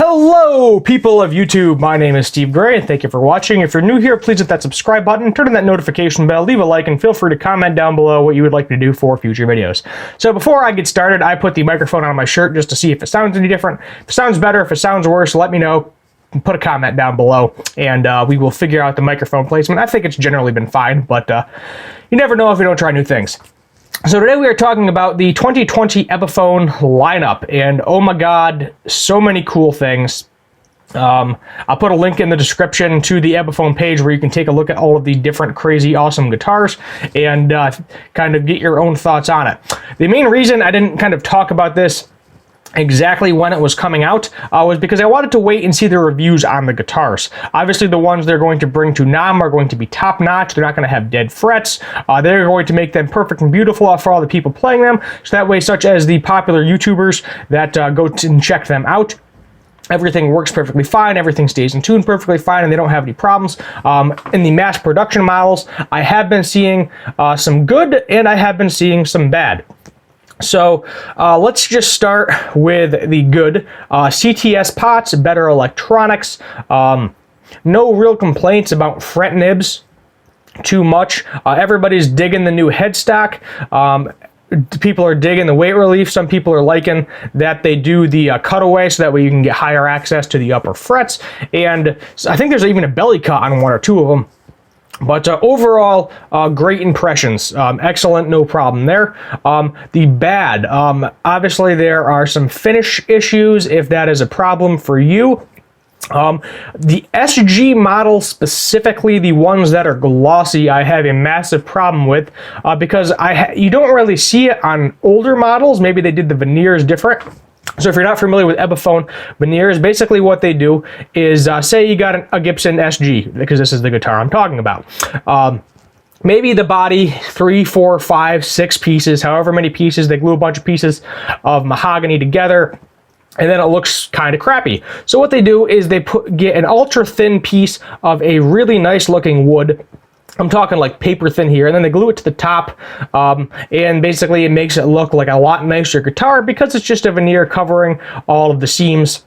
Hello, people of YouTube. My name is Steve Gray, and thank you for watching. If you're new here, please hit that subscribe button, turn on that notification bell, leave a like, and feel free to comment down below what you would like to do for future videos. So before I get started, I put the microphone on my shirt just to see if it sounds any different. If it sounds better, if it sounds worse, let me know. Put a comment down below, and we will figure out the microphone placement. I think it's generally been fine, but you never know if you don't try new things. So today we are talking about the 2020 Epiphone lineup, and oh my god, so many cool things. I'll put a link in the description to the Epiphone page where you can take a look at all of the different crazy awesome guitars and kind of get your own thoughts on it. The main reason I didn't kind of talk about this exactly when it was coming out was because I wanted to wait and see the reviews on the guitars. Obviously, the ones they're going to bring to NAMM are going to be top notch. They're not going to have dead frets. They're going to make them perfect and beautiful for all the people playing them. So that way, such as the popular YouTubers that go and check them out, everything works perfectly fine, everything stays in tune perfectly fine, and they don't have any problems. In the mass production models, I have been seeing some good, and I have been seeing some bad. So let's just start with the good. CTS pots, better electronics, no real complaints about fret nibs too much. Everybody's digging the new headstock. People are digging the weight relief. Some people are liking that they do the cutaway so that way you can get higher access to the upper frets. And I think there's even a belly cut on one or two of them. But overall, great impressions. Excellent, no problem there. The bad, obviously there are some finish issues if that is a problem for you. The SG models, specifically the ones that are glossy, I have a massive problem with because you don't really see it on older models. Maybe they did the veneers different. So if you're not familiar with Epiphone veneers, basically what they do is, say you got a Gibson SG, because this is the guitar I'm talking about. Maybe the body, 3, 4, 5, 6 pieces, however many pieces, they glue a bunch of pieces of mahogany together, and then it looks kind of crappy. So what they do is they get an ultra thin piece of a really nice looking wood. I'm talking like paper thin here, and then they glue it to the top, and basically it makes it look like a lot nicer guitar because it's just a veneer covering all of the seams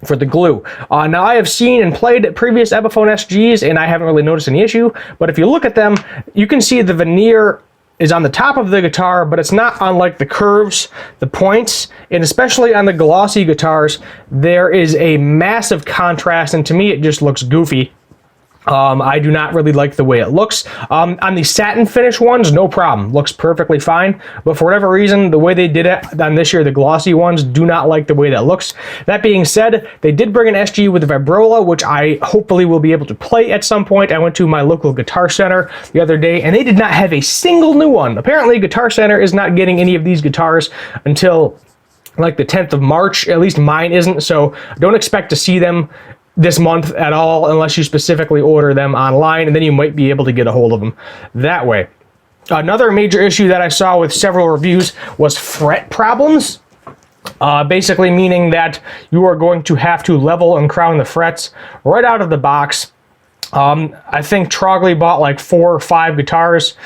for the glue. Now I have seen and played previous Epiphone SGs, and I haven't really noticed any issue, but if you look at them, you can see the veneer is on the top of the guitar, but it's not on like the curves, the points, and especially on the glossy guitars, there is a massive contrast, and to me it just looks goofy. I do not really like the way it looks. On the satin finish ones, no problem. Looks perfectly fine. But for whatever reason, the way they did it on this year, the glossy ones, do not like the way that looks. That being said, they did bring an SG with a vibrola, which I hopefully will be able to play at some point. I went to my local Guitar Center the other day, and they did not have a single new one. Apparently, Guitar Center is not getting any of these guitars until like the 10th of March. At least mine isn't, so don't expect to see them this month at all unless you specifically order them online, and then you might be able to get a hold of them that way. Another major issue that I saw with several reviews was fret problems. Basically meaning that you are going to have to level and crown the frets right out of the box. I think Trogley bought like 4 or 5 guitars.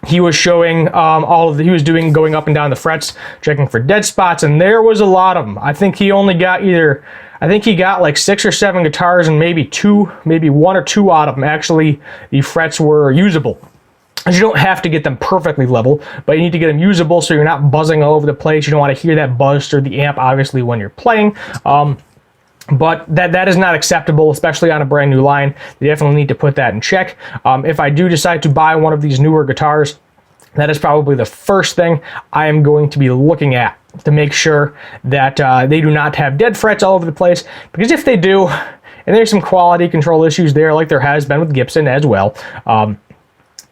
He was showing he was doing going up and down the frets, checking for dead spots, and there was a lot of them. I think he only got he got like 6 or 7 guitars, and maybe 1 or 2 out of them actually the frets were usable. You don't have to get them perfectly level, but you need to get them usable so you're not buzzing all over the place. You don't want to hear that buzz through the amp, obviously, when you're playing. But that is not acceptable, especially on a brand new line. You definitely need to put that in check. If I do decide to buy one of these newer guitars, that is probably the first thing I am going to be looking at to make sure that they do not have dead frets all over the place. Because if they do, and there's some quality control issues there, like there has been with Gibson as well,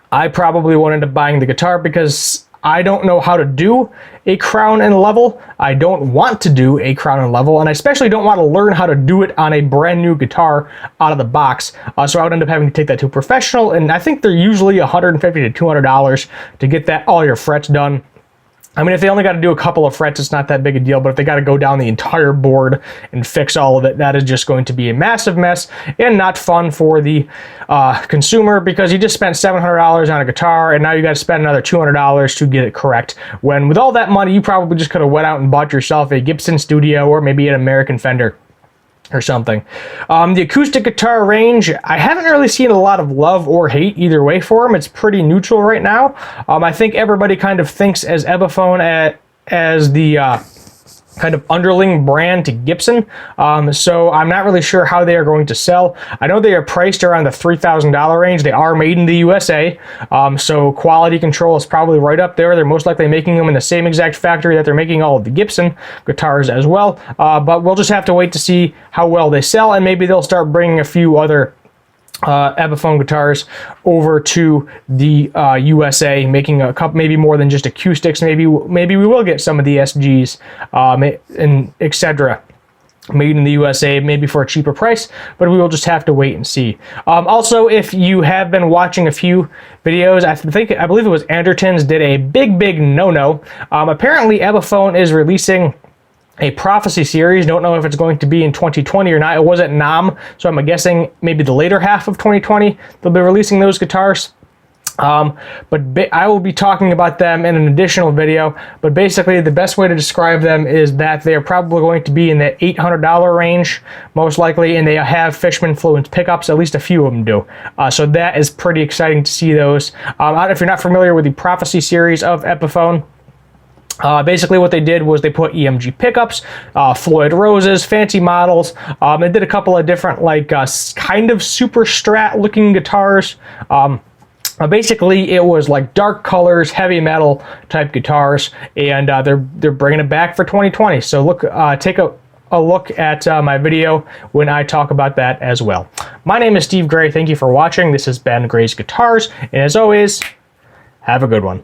I probably won't end up buying the guitar because I don't know how to do a crown and level. I don't want to do a crown and level, and I especially don't want to learn how to do it on a brand new guitar out of the box. So I would end up having to take that to a professional, and I think they're usually $150 to $200 to get all your frets done. I mean, if they only got to do a couple of frets, it's not that big a deal, but if they got to go down the entire board and fix all of it, that is just going to be a massive mess and not fun for the consumer, because you just spent $700 on a guitar and now you got to spend another $200 to get it correct, when with all that money, you probably just could have went out and bought yourself a Gibson Studio or maybe an American Fender. or something. The acoustic guitar range, I haven't really seen a lot of love or hate either way for them. It's pretty neutral right now. I think everybody kind of thinks as Epiphone as the kind of underling brand to Gibson, so I'm not really sure how they are going to sell. I know they are priced around the $3,000 range. They are made in the USA, so quality control is probably right up there. They're most likely making them in the same exact factory that they're making all of the Gibson guitars as well, but we'll just have to wait to see how well they sell, and maybe they'll start bringing a few other Epiphone guitars over to the USA, making a couple, maybe more than just acoustics. Maybe we will get some of the SGs and etc. made in the USA, maybe for a cheaper price, but we will just have to wait and see. Also, if you have been watching a few videos, I believe it was Anderton's did a big no-no. Apparently Epiphone is releasing a Prophecy series. Don't know if it's going to be in 2020 or not. It was at NAMM, so I'm guessing maybe the later half of 2020 they'll be releasing those guitars. But I will be talking about them in an additional video, but basically the best way to describe them is that they're probably going to be in the $800 range, most likely, and they have Fishman Fluence pickups, at least a few of them do. So that is pretty exciting to see those. If you're not familiar with the Prophecy series of Epiphone, basically what they did was they put EMG pickups, Floyd Roses, fancy models. They did a couple of different like kind of super strat looking guitars. Basically it was like dark colors, heavy metal type guitars, and they're bringing it back for 2020. So look, take a look at my video when I talk about that as well. My name is Steve Gray. Thank you for watching. This has been Gray's Guitars, and as always, have a good one.